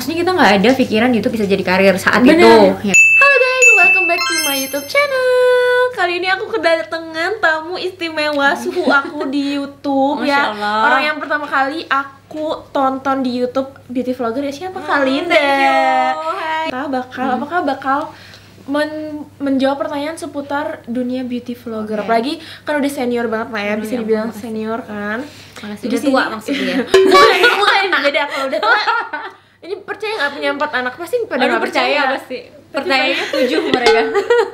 Maksudnya kita nggak ada pikiran YouTube bisa jadi karir saat Bener. itu. Ya. Halo guys, welcome back to my YouTube channel. Kali ini aku kedatangan tamu istimewa suhu aku di YouTube. Masya Ya. Allah. Orang yang pertama kali aku tonton di YouTube beauty vlogger ya siapa? Kalinda. Hai. Apakah bakal menjawab pertanyaan seputar dunia beauty vlogger. Oke. Apalagi kan udah senior banget lah ya, bisa Ya dibilang ampun, senior kan. Makasih. Jadi Udah tua sini- maksudnya. Bukan, beda kalau udah tua. Ini percaya nggak punya 4 anak pasti pada nggak percaya. pasti. Pertanyaannya 7 mereka.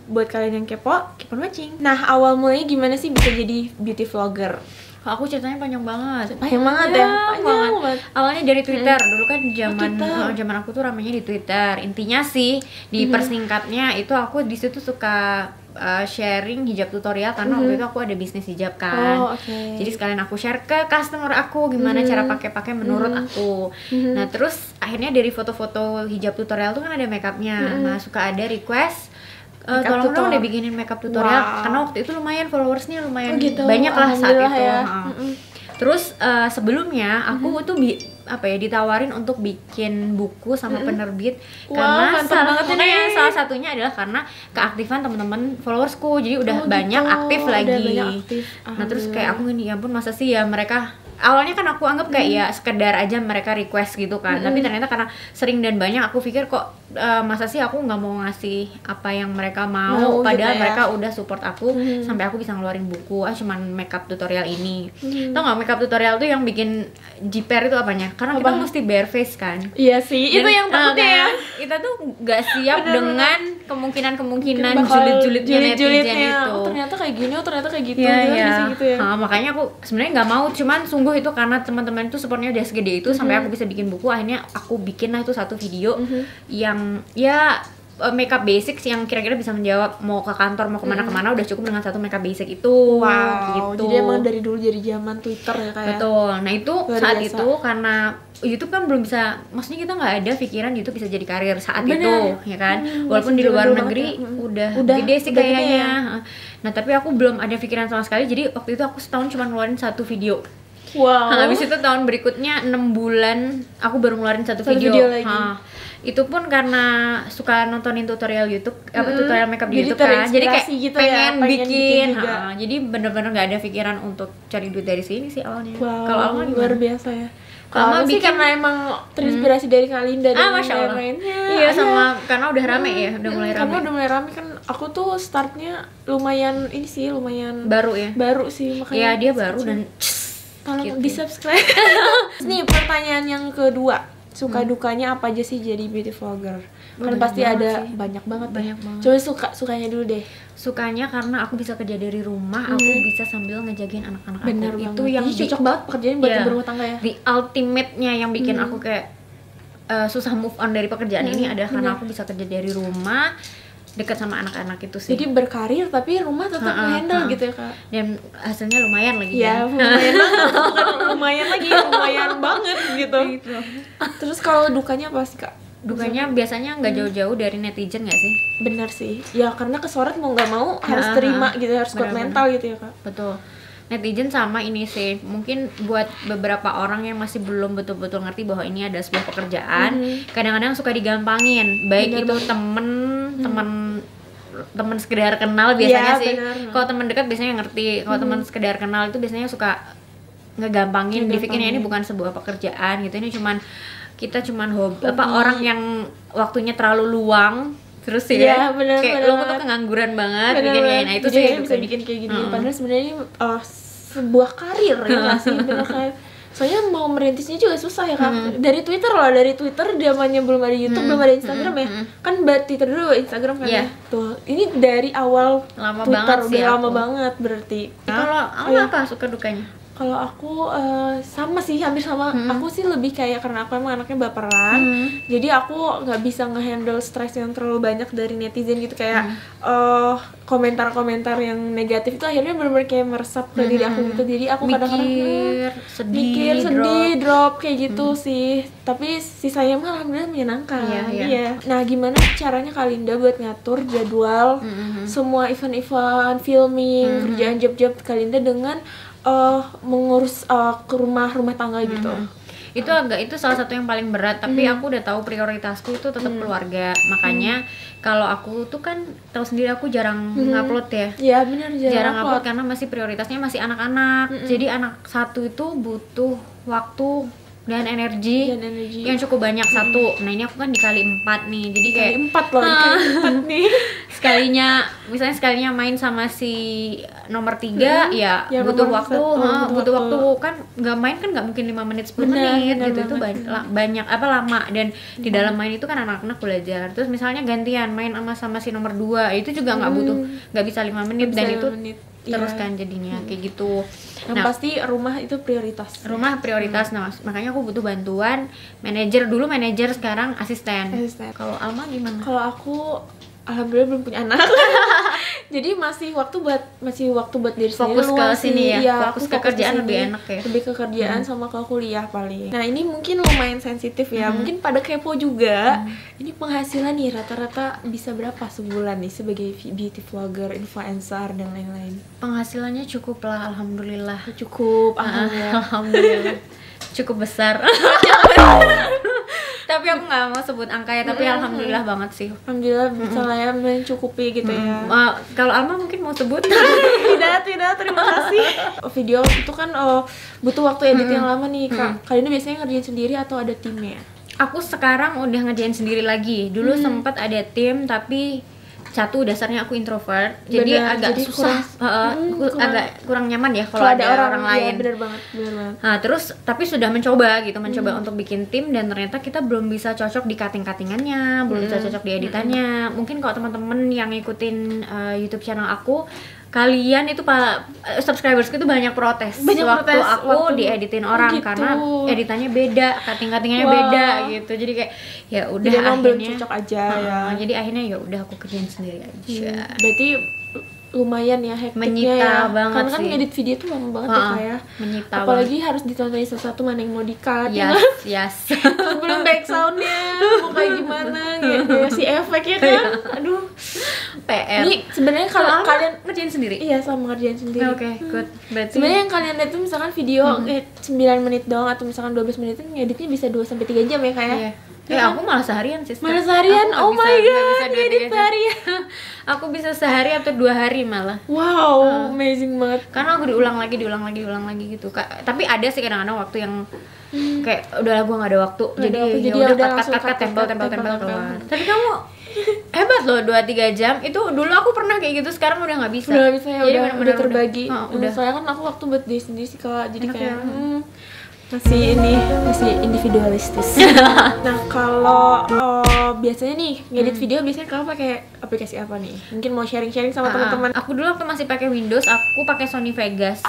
Buat kalian yang keep on watching. Nah, awal mulanya gimana sih bisa jadi beauty vlogger? Aku ceritanya panjang banget. Panjang banget ya? Panjang banget. Awalnya dari Twitter. Dulu kan Twitter. zaman aku tuh ramainya di Twitter. Intinya sih di persingkatnya itu aku di situ suka sharing hijab tutorial karena waktu itu aku ada bisnis hijab kan. Oh, oke. Jadi sekalian aku share ke customer aku gimana cara pakai menurut aku. Nah, terus akhirnya dari foto-foto hijab tutorial tuh kan ada makeupnya. Nah, suka ada request Makeup tolong dong tutor. deh bikinin makeup tutorial. Wow. Karena waktu itu lumayan followersnya lumayan Oh, gitu. banyak lah saat Alhamdulillah itu. ya. Heeh. Terus sebelumnya aku tuh ditawarin untuk bikin buku sama penerbit. Wow, Karena mantap banget ini. makanya salah satunya adalah karena keaktifan teman-teman followersku. Jadi udah banyak gitu. aktif Udah lagi. banyak aktif. Nah, terus kayak aku gini, ya ampun masa sih ya mereka awalnya kan aku anggap kayak ya sekedar aja mereka request gitu kan. Tapi ternyata karena sering dan banyak aku pikir kok masa sih aku nggak mau ngasih apa yang mereka mau padahal gitu ya. mereka udah support aku sampai aku bisa ngeluarin buku cuman makeup tutorial ini. Tau nggak makeup tutorial tuh yang bikin jiper itu apanya? Karena kita mesti bare face kan. Iya sih, itu Dan, yang takutnya ya. kita tuh nggak siap dengan kemungkinan Bakal julid-julidnya netizen julid-julidnya. itu. Oh, ternyata kayak gini, oh ternyata kayak gitu. Iya, Gitu kan, iya. bisa gitu ya. Makanya aku sebenarnya nggak mau, cuman sungguh itu karena teman-teman itu supportnya udah segede itu sampai aku bisa bikin buku. Akhirnya aku bikin lah itu satu video yang ya makeup basics yang kira-kira bisa menjawab mau ke kantor mau kemana-kemana udah cukup dengan satu makeup basic itu. Wow, gitu. jadi emang dari dulu dari zaman Twitter ya kayak. Betul. Nah itu Luar saat biasa. itu karena YouTube kan belum bisa, maksudnya kita nggak ada pikiran YouTube bisa jadi karir saat Bener. itu, ya kan? Walaupun di masih luar zaman dulu negeri banget ya. udah Udah gede sih udah gede kayaknya. ya. Nah tapi aku belum ada pikiran sama sekali. Jadi waktu itu aku setahun cuma ngeluarin satu video. Wow. Nah, habis itu tahun berikutnya 6 bulan aku baru ngeluarin satu Satu video. video lagi. Itu pun karena suka nontonin tutorial YouTube, tutorial makeup di Jadi YouTube kan. Jadi kayak terinspirasi gitu ya, pengen pengen bikin. bikin juga. Jadi bener-bener nggak ada pikiran untuk cari duit dari sini sih awalnya. Wow, Kalau awalnya luar gimana? biasa ya. Kalau Kalau mau sih bikin- karena emang terinspirasi dari Kalinda dan Masya Allah. lain-lainnya. Iya sama karena udah rame ya, udah mulai Karena rame. udah mulai rame kan. Aku tuh startnya lumayan ini sih, lumayan Baru ya. baru sih makanya. Ya dia baru dan tolong gitu. di subscribe. Nih pertanyaan yang kedua, suka dukanya apa aja sih jadi beauty vlogger? Kan Banyak pasti banget ada sih. banyak banget. Banyak ya. banget. Coba sukanya dulu deh. sukanya karena aku bisa kerja dari rumah, aku bisa sambil ngejagain anak-anak Bener aku. banget. Itu yang Ini cocok banget pekerjaan buat Iya. ibu rumah tangga ya. The ultimate-nya yang bikin aku kayak susah move on dari pekerjaan ini adalah karena aku bisa kerja dari rumah, dekat sama anak-anak itu sih. Jadi berkarir tapi rumah tetap handle gitu ya kak. Dan hasilnya lumayan lagi Ya kan. lumayan banget, bukan lumayan lagi, lumayan banget gitu. Terus kalau dukanya apa sih kak? Dukanya biasanya nggak jauh-jauh dari netizen nggak sih? Bener sih. Ya karena kesorot mau nggak mau harus terima gitu, harus kuat Bener-bener. mental gitu ya kak. Betul. Netizen sama ini sih, mungkin buat beberapa orang yang masih belum betul-betul ngerti bahwa ini ada sebuah pekerjaan, kadang-kadang suka digampangin, baik Bener itu temen sekedar kenal biasanya Iya, sih. bener. Kalau temen dekat biasanya ngerti, kalau temen sekedar kenal itu biasanya suka ngegampangin, dibikinnya ini bukan sebuah pekerjaan gitu, ini cuman hobi, orang yang waktunya terlalu luang. Terus sih Iya, kan, bener, kayak bener lo tuh banget. pengangguran banget Bener bikin kayak banget. nah itu Jadi sih bisa dukanya. bikin kayak gini. Padahal sebenarnya ini sebuah karir ya nggak sih, bener kan? Soalnya mau merintisnya juga susah ya kak. Dari Twitter loh, dari Twitter zamannya belum ada YouTube, belum ada Instagram ya. Kan Twitter dulu, Instagram kan Iya. ya. Tuh, ini dari awal Lama Twitter banget sih udah lama aku. banget berarti. Kalau kamu apa suka dukanya? Kalau aku sama sih, hampir sama. Aku sih lebih kayak karena aku emang anaknya baperan, jadi aku nggak bisa ngehandle stres yang terlalu banyak dari netizen gitu, kayak komentar-komentar yang negatif itu akhirnya benar-benar kayak meresap ke diri aku gitu. Jadi aku kadang-kadang mikir, sedih, drop kayak gitu sih. Tapi sisanya mah alhamdulillah menyenangkan. Iya. Nah, gimana caranya Kalinda buat ngatur jadwal semua event-event, filming, kerjaan job-job Kalinda dengan mengurus ke rumah tangga gitu. itu salah satu yang paling berat, tapi aku udah tahu prioritasku itu tetap keluarga. Makanya kalau aku tuh kan tahu sendiri aku jarang ngupload ya. Iya benar, Jarang upload karena masih prioritasnya masih anak-anak. Jadi anak satu itu butuh waktu dan energi yang cukup banyak satu. Nah ini aku kan dikali 4 nih, jadi kayak dikali 4 loh, dikali 4 nih. Sekalinya main sama si nomor 3 ya butuh waktu, butuh waktu kan nggak main kan nggak mungkin 5 menit 10 menit gitu, itu banyak apa lama, dan di dalam main itu kan anak-anak belajar. Terus misalnya gantian main sama si nomor 2 itu juga nggak bisa 5 menit dan itu terus kan jadinya kayak gitu. Yang pasti rumah itu prioritas. Rumah prioritas. Nah, makanya aku butuh bantuan manajer, dulu manajer, sekarang asisten. Kalau Alma gimana? Kalau aku alhamdulillah belum punya anak. Jadi masih waktu buat diri sendiri. Fokus ke sini ya. Iya, fokus ke kerjaan lebih enak ya. Lebih ke kerjaan sama ke kuliah paling. Nah, ini mungkin lumayan sensitif ya. Mungkin pada kepo juga. Ini penghasilan nih rata-rata bisa berapa sebulan nih sebagai beauty vlogger, influencer dan lain-lain? Penghasilannya cukup lah, alhamdulillah. Cukup, alhamdulillah. Cukup besar. Tapi aku nggak mau sebut angka ya, tapi alhamdulillah banget sih. Alhamdulillah bisa lah ya mencukupi gitu ya. Kalau Alma mungkin mau sebut? Tidak, terima kasih. Video itu kan butuh waktu edit yang lama nih, Kak. Kalian ini biasanya ngerjain sendiri atau ada timnya? Aku sekarang udah ngerjain sendiri lagi. Dulu sempat ada tim, tapi satu dasarnya aku introvert, jadi agak susah, agak kurang nyaman ya kalau ada orang lain. Bener banget. Nah, terus tapi sudah mencoba untuk bikin tim, dan ternyata kita belum bisa cocok di cutting-cuttingannya, belum bisa cocok di editannya. Mungkin kalau teman-teman yang ngikutin YouTube channel aku, kalian itu subscribersku itu banyak protes waktu aku dieditin orang gitu. Karena editannya beda, cutting-cuttingannya beda gitu. Jadi kayak ya udah akhirnya belum cocok aja ya. Jadi akhirnya ya udah aku kerjain sendiri aja. Berarti lumayan ya hektiknya, menyita banget karena kan ngedit video tuh lama banget ya kayak menyita apalagi banget. Harus ditontonin sesuatu mana yang mau di-cut yes. Terus belum back soundnya mau kayak gimana gitu si efeknya kan, aduh PR. Ini sebenarnya kalau kalian ngerjain sendiri? Iya, sama ngerjain sendiri. Oke, good. Berarti sebenarnya yang kalian lihat tuh misalkan video 9 menit doang atau misalkan 12 menit, ngeditnya bisa 2-3 jam ya kayak. Iya. Ya aku malah seharian sih. Malah seharian? Oh my god, ngedit seharian. Aku bisa sehari atau 2 hari malah. Wow, amazing banget. Karena aku diulang lagi gitu. Tapi ada sih kadang-kadang waktu yang kayak udahlah gue nggak ada waktu, jadi udah cut tempel keluar. Tapi kamu hebat loh, 2-3 jam itu dulu aku pernah kayak gitu, sekarang udah nggak bisa. Udah bisa ya, jadi udah terbagi. Udah. Soalnya kan aku waktu buat diri sendiri sih Kak, jadi kayak masih individualistis. Nah kalau biasanya nih ngedit video biasanya kamu pakai aplikasi apa nih? Mungkin mau sharing-sharing sama teman-teman. Aku dulu waktu masih pakai Windows, aku pakai Sony Vegas.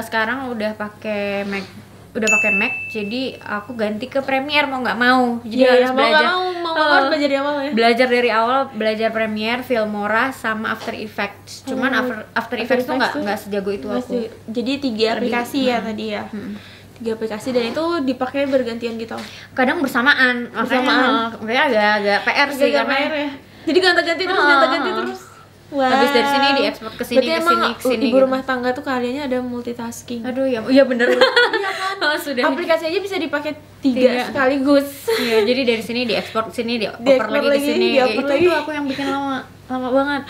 Sekarang udah pakai Mac, jadi aku ganti ke Premiere mau nggak mau. Jadi harus belajar. Harus belajar dari awal ya. Belajar dari awal, belajar Premiere, Filmora, sama After Effects. Cuman After Effects tuh nggak sejago itu aku. Jadi 3 aplikasi ya tadi ya. 3 aplikasi dan itu dipakai bergantian gitu. Kadang bersamaan. Makanya agak PR sih karena PR ya. Jadi ganti-ganti terus. Wow. Habis dari sini diekspor ke sini ke sini. Ibu rumah tangga tuh kaliannya ada multitasking. Aduh ya, iya bener. Iya kan? Sudah. Aplikasi aja bisa dipakai 3 sekaligus. Iya, jadi dari sini diekspor ke sini, dioper lagi ke sini. Itu aku yang bikin lama banget.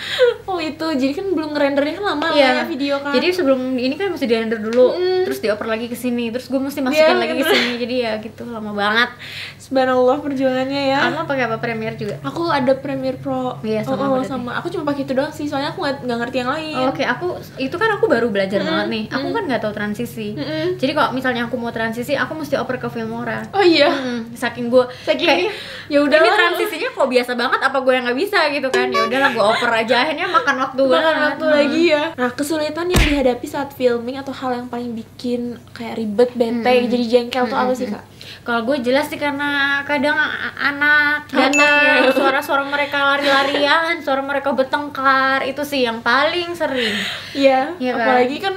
Oh itu, jadi kan belum ngerendernya kan lama ya video kan. Jadi sebelum ini kan mesti dirender dulu, terus dioper lagi ke sini, terus gue mesti masukin lagi ke sini. Jadi ya gitu lama banget. Subhanallah perjuangannya ya. Kamu pakai apa, Premiere juga? Aku ada Premiere Pro. Iya, sama. Aku cuma pakai itu doang sih, soalnya aku nggak ngerti yang lain. Oke, aku baru belajar banget nih. Aku kan nggak tahu transisi. Jadi kalau misalnya aku mau transisi, aku mesti oper ke Filmora. Oh iya. Saking kayak ya udah ini transisinya kok biasa banget, apa gue yang nggak bisa gitu kan. Ya udahlah gue oper aja, akhirnya makan waktu lagi ya. Nah, kesulitan yang dihadapi saat filming atau hal yang paling bikin kayak ribet, bete, jadi jengkel tuh apa sih Kak? Kalau gue jelas sih karena kadang anak datang, suara-suara mereka lari-larian, suara mereka bertengkar, itu sih yang paling sering. Iya, apalagi kan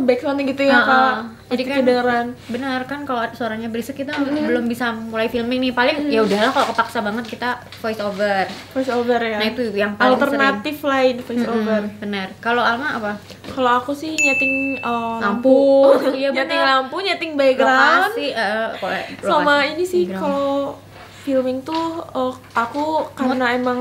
backsoundnya gitu ya Kak. Jadi kan kedengeran. Benar kan, kalau suaranya berisik kita belum bisa mulai filming nih. Paling ya udahlah kalau kepaksa banget kita voice over ya. Nah, itu yang paling alternatif lain voice over. Benar. Kalau Alma apa? Kalau aku sih nyeting lampu. Iya, nyeting lampu, nyeting background. Lokasi, kalau sama lokasi ini sih drama. kalau filming tuh aku karena emang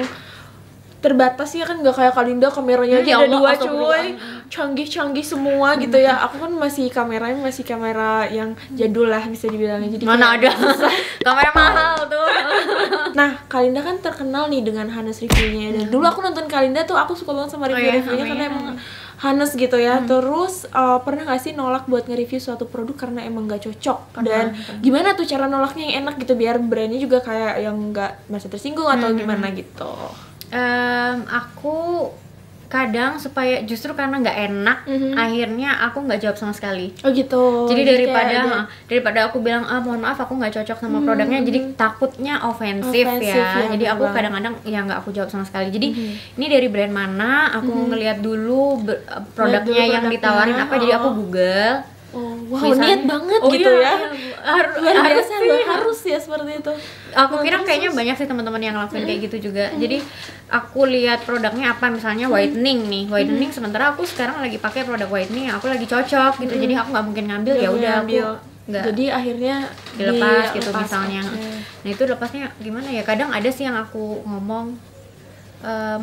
terbatas ya kan, nggak kayak Kalinda kameranya aja Ya ada Allah, 2 astagfirullah. cuy, canggih-canggih semua gitu ya. Aku kan kameranya masih kamera yang jadul lah bisa dibilangnya, jadi Mana kayak ada kamera mahal tuh. Nah, Kalinda kan terkenal nih dengan Hanes reviewnya. Dan dulu aku nonton Kalinda tuh aku suka banget sama review-reviewnya karena emang Hanes gitu ya. Terus pernah gak sih nolak buat nge-review suatu produk karena emang gak cocok? Dan gimana tuh cara nolaknya yang enak gitu biar brandnya juga kayak yang gak merasa tersinggung atau gimana gitu? Aku kadang supaya justru karena nggak enak, akhirnya aku nggak jawab sama sekali. Oh gitu. Jadi kayak daripada aku bilang mohon maaf aku nggak cocok sama produknya, jadi takutnya ofensif ya. Jadi aku bener. kadang-kadang ya nggak aku jawab sama sekali. Jadi ini dari brand mana? Aku ngeliat dulu produknya yang ditawarin apa. Jadi aku Google. Oh, wow, Misalnya- niat banget Oh gitu iya, ya. Luar biasa, sih. harus ya seperti itu. Aku kira kayaknya banyak sih teman-teman yang ngelakuin kayak gitu juga. Jadi aku lihat produknya apa, misalnya whitening nih, whitening sementara aku sekarang lagi pakai produk whitening yang aku lagi cocok gitu. Jadi aku nggak mungkin ngambil, ya udah aku nggak. Jadi akhirnya Dilepas gitu dilepas, misalnya. oke. Nah itu lepasnya gimana ya? Kadang ada sih yang aku ngomong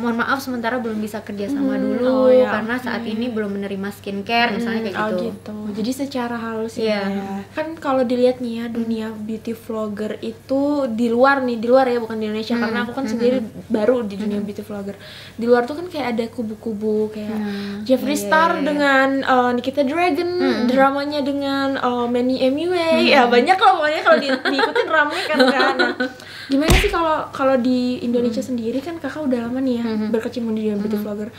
mohon maaf sementara belum bisa kerja sama dulu ya, karena saat ini belum menerima skincare misalnya kayak gitu. gitu. Jadi secara halus Iya. ya. Kan kalau dilihat nih ya dunia beauty vlogger itu di luar ya, bukan di Indonesia karena aku kan sendiri baru di dunia beauty vlogger. Di luar tuh kan kayak ada kubu-kubu kayak Jeffree Star dengan Nikita Dragon, dramanya dengan Manny MUA. Ya banyak lah pokoknya kalau diikutin ramai kan. Nah, gimana sih kalau di Indonesia sendiri kan kakak udah lama nih ya berkecimpung di dunia beauty vlogger.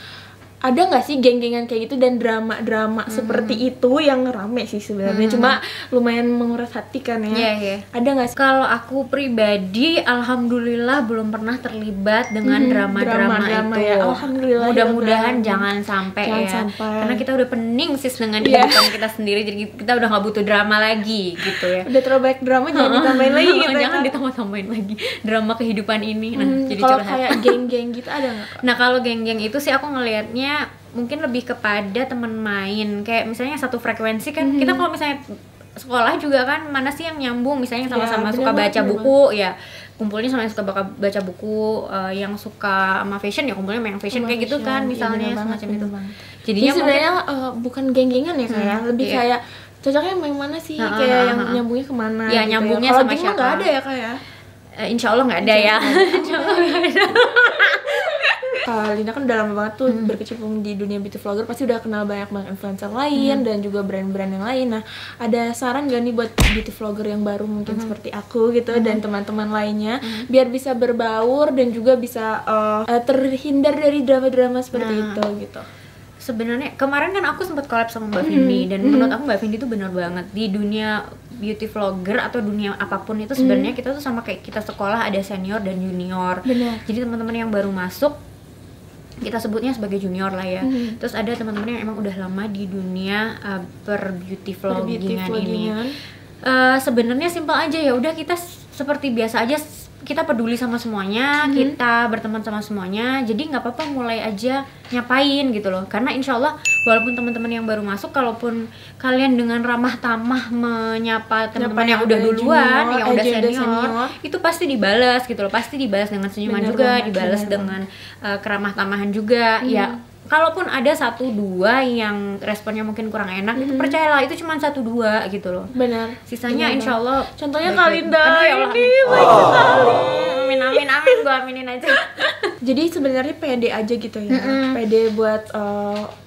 Ada nggak sih geng-gengan kayak gitu dan drama-drama seperti itu yang rame sih sebenarnya, cuma lumayan menguras hati kan ya. Iya. Ada nggak sih? Kalau aku pribadi, alhamdulillah belum pernah terlibat dengan drama-drama drama-drama itu. ya. Alhamdulillah, Mudah-mudahan ya, jangan sampai jangan ya. sampai. Karena kita udah pening sis dengan Iya. kehidupan kita sendiri, jadi kita udah nggak butuh drama lagi gitu ya. Udah terlalu banyak drama, jangan ditambahin lagi gitu. Jangan ya. ditambah-tambahin lagi drama kehidupan ini. Nah, jadi Kalau curhat. kayak geng-geng gitu ada nggak? Kak? Nah kalau geng-geng itu sih aku ngelihatnya mungkin lebih kepada teman main, kayak misalnya satu frekuensi kan. Kita kalau misalnya sekolah juga kan mana sih yang nyambung, misalnya sama-sama Ya, suka bener baca banget, buku ya kumpulnya sama yang suka baca buku, yang suka sama fashion ya kumpulnya sama yang fashion, kayak gitu kan misalnya, semacam itu. Jadinya Jadi sebenarnya bukan geng-gengan ya kayak lebih iya. kayak cocoknya yang mana sih, kayak yang nyambungnya kemana Ya, gitu nyambungnya Kalau sama geng mah siapa? nggak ada ya kayak. Insya Allah nggak ada ya. Kak Linda kan udah lama banget tuh berkecimpung di dunia beauty vlogger, pasti udah kenal banyak influencer lain dan juga brand-brand yang lain. Nah, ada saran gak nih buat beauty vlogger yang baru mungkin seperti aku gitu dan teman-teman lainnya biar bisa berbaur dan juga bisa terhindar dari drama-drama seperti itu gitu? Sebenarnya kemarin kan aku sempat collab sama Mbak Vindi dan menurut aku Mbak Vindi itu benar banget di dunia beauty vlogger atau dunia apapun itu sebenarnya kita tuh sama kayak kita sekolah ada senior dan junior. Benar. Jadi teman-teman yang baru masuk kita sebutnya sebagai junior lah ya. Terus ada teman-teman yang emang udah lama di dunia per beauty vloggingan ini. Sebenarnya simpel aja, ya udah kita seperti biasa aja, kita peduli sama semuanya, kita berteman sama semuanya, jadi nggak apa-apa mulai aja nyapain gitu loh. Karena insya Allah walaupun teman-teman yang baru masuk, kalaupun kalian dengan ramah tamah menyapa teman-teman yang udah duluan, yang udah senior, itu pasti dibalas gitu loh, pasti dibalas dengan senyuman juga, dibalas dengan keramah tamahan juga. Ya kalaupun ada 1-2 yang responnya mungkin kurang enak, itu percayalah itu cuma 1-2 gitu loh. Benar. Sisanya insya Allah. Contohnya Kak Linda ya Allah, ini baik sekali. Amin, gua aminin aja. Jadi sebenarnya pede aja gitu ya, pede buat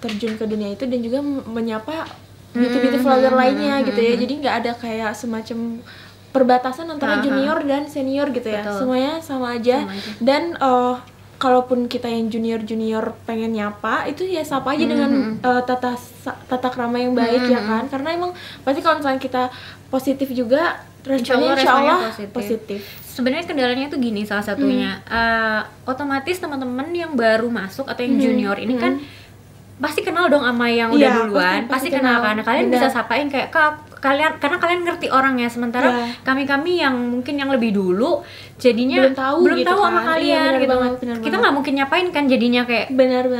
terjun ke dunia itu dan juga menyapa beauty vlogger lainnya gitu ya. Jadi nggak ada kayak semacam perbatasan antara junior dan senior gitu ya. Betul. Semuanya sama aja. Dan kalaupun kita yang junior pengen nyapa, itu ya sapa aja dengan tata krama yang baik ya kan. Karena emang pasti kalau misalnya kita positif juga, responnya insya Allah positif. Sebenarnya kendalanya itu gini, salah satunya otomatis teman-teman yang baru masuk atau yang junior ini kan pasti kenal dong sama yang udah duluan, pasti kenal kan. Kalian bisa sapain kayak, karena kalian ngerti orangnya, sementara kami yang mungkin yang lebih dulu jadinya belum gitu tahu kan. sama kalian Bener gitu. banget, Kita nggak mungkin nyapain kan, jadinya kayak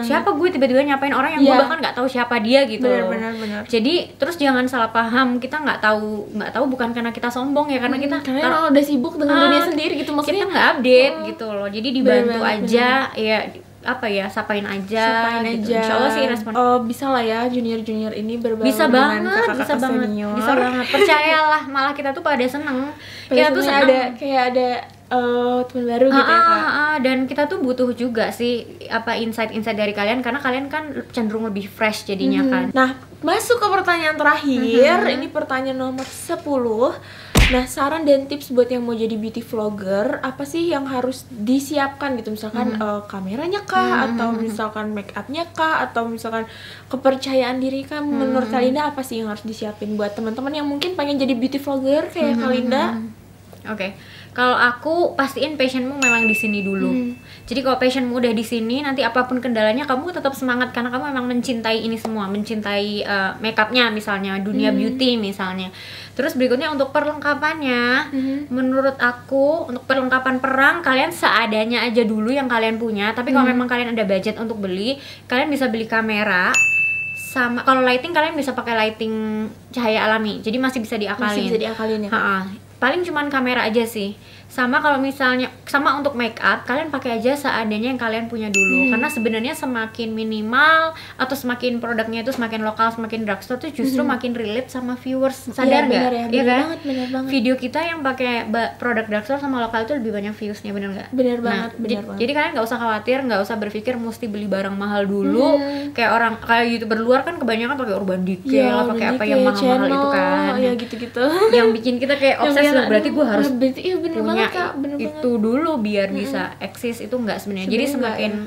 siapa gue tiba-tiba nyapain orang yang gue bahkan nggak tahu siapa dia gitu. Bener. Jadi terus jangan salah paham, kita nggak tahu bukan karena kita sombong ya, karena kita karena udah sibuk dengan dunia sendiri gitu, maksudnya kita nggak update gitu loh. Jadi dibantu aja ya, apa ya, sapain aja gitu. Insya Allah sih respon. Bisa lah ya junior ini berbaur bisa dengan banget, kakak-kakak senior. bisa banget. Percayalah, malah kita tuh pada seneng. Kita tuh seneng. ada teman baru gitu ya Kak. Dan kita tuh butuh juga sih apa insight dari kalian, karena kalian kan cenderung lebih fresh jadinya kan. Nah, masuk ke pertanyaan terakhir. Ini pertanyaan nomor 10. Nah, saran dan tips buat yang mau jadi beauty vlogger, apa sih yang harus disiapkan gitu? Misalkan kameranya kah, atau misalkan make upnya kah, atau misalkan kepercayaan diri kah? Menurut Kalinda apa sih yang harus disiapin buat teman-teman yang mungkin pengen jadi beauty vlogger kayak Kalinda? Oke. Kalau aku pastiin passionmu memang di sini dulu. Jadi kalau passionmu udah di sini, nanti apapun kendalanya kamu tetap semangat karena kamu memang mencintai ini semua, mencintai makeupnya misalnya, dunia beauty misalnya. Terus berikutnya untuk perlengkapannya, menurut aku untuk perlengkapan perang kalian seadanya aja dulu yang kalian punya. Tapi kalau memang kalian ada budget untuk beli, kalian bisa beli kamera. Sama kalau lighting kalian bisa pakai lighting cahaya alami, jadi masih bisa diakalin. Masih bisa diakalin ya. Paling cuman kamera aja sih. Sama kalau misalnya sama untuk make up, kalian pakai aja seadanya yang kalian punya dulu. Karena sebenarnya semakin minimal atau semakin produknya itu semakin lokal, semakin drugstore tuh justru makin relate sama viewers. Sadar nggak? Iya kan? Bener banget. Video kita yang pakai produk drugstore sama lokal itu lebih banyak viewsnya, bener nggak? Bener banget. Jadi kalian nggak usah khawatir, nggak usah berpikir mesti beli barang mahal dulu. Kayak YouTuber luar kan kebanyakan pakai Urban Decay lah, pakai apa yang mahal-mahal itu kan. Iya gitu-gitu. Yang bikin kita kayak obses, berarti gue harus punya itu dulu biar bisa eksis. Itu enggak sebenarnya. Jadi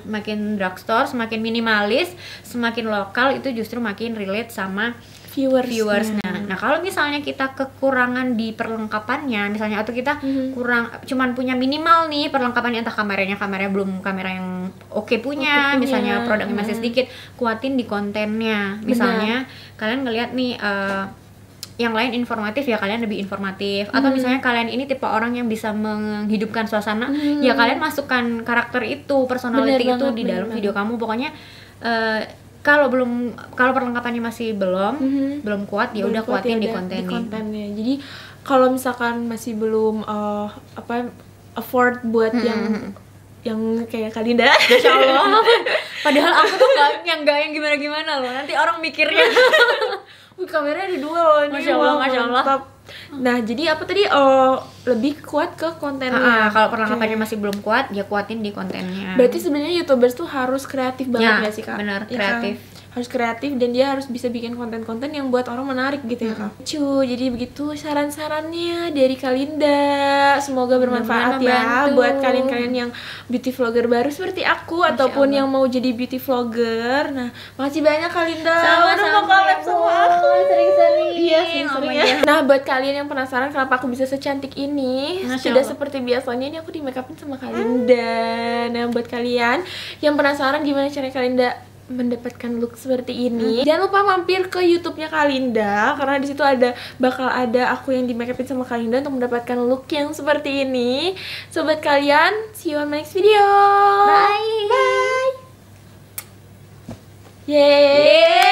semakin drugstore, semakin minimalis, semakin lokal, itu justru makin relate sama viewersnya. Nah kalau misalnya kita kekurangan di perlengkapannya misalnya, atau kita cuman punya minimal nih perlengkapannya, entah kameranya belum kamera yang oke punya, misalnya produknya masih sedikit, kuatin di kontennya. Misalnya kalian ngeliat nih yang lain informatif, ya kalian lebih informatif. Atau misalnya kalian ini tipe orang yang bisa menghidupkan suasana, ya kalian masukkan karakter itu, personality itu di dalam video kamu. Pokoknya kalau perlengkapannya masih belum kuat, ya udah kuatin di kontennya. Jadi kalau misalkan masih belum afford buat yang kayak Kalinda, Masya Allah. Padahal aku tuh yang gimana-gimana loh. Nanti orang mikirnya kameranya ada 2 loh ini. Masya Allah. Nah, jadi apa tadi lebih kuat ke kontennya. Kalau perlengkapannya masih belum kuat, ya kuatin di kontennya. Berarti sebenarnya YouTubers tuh harus kreatif banget gak sih Kak? Benar, ya, kreatif. Kan? Harus kreatif dan dia harus bisa bikin konten-konten yang buat orang menarik gitu ya Kak. Jadi begitu saran-sarannya dari Kalinda. Semoga bermanfaat ya buat kalian-kalian yang beauty vlogger baru seperti aku, ataupun yang mau jadi beauty vlogger. Nah, makasih banyak Kalinda. Sama-sama, mau collab sama aku. Sering-sering. Iya, sering-sering ya. Nah, buat kalian yang penasaran kenapa aku bisa secantik ini, tidak seperti biasanya, ini aku di make upin sama Kalinda. Nah, buat kalian yang penasaran gimana cara Kalinda mendapatkan look seperti ini, jangan lupa mampir ke YouTube-nya Kalinda, karena di situ bakal ada aku yang di make upin sama Kalinda untuk mendapatkan look yang seperti ini. Sobat kalian, see you on my next video. Bye. Yeay.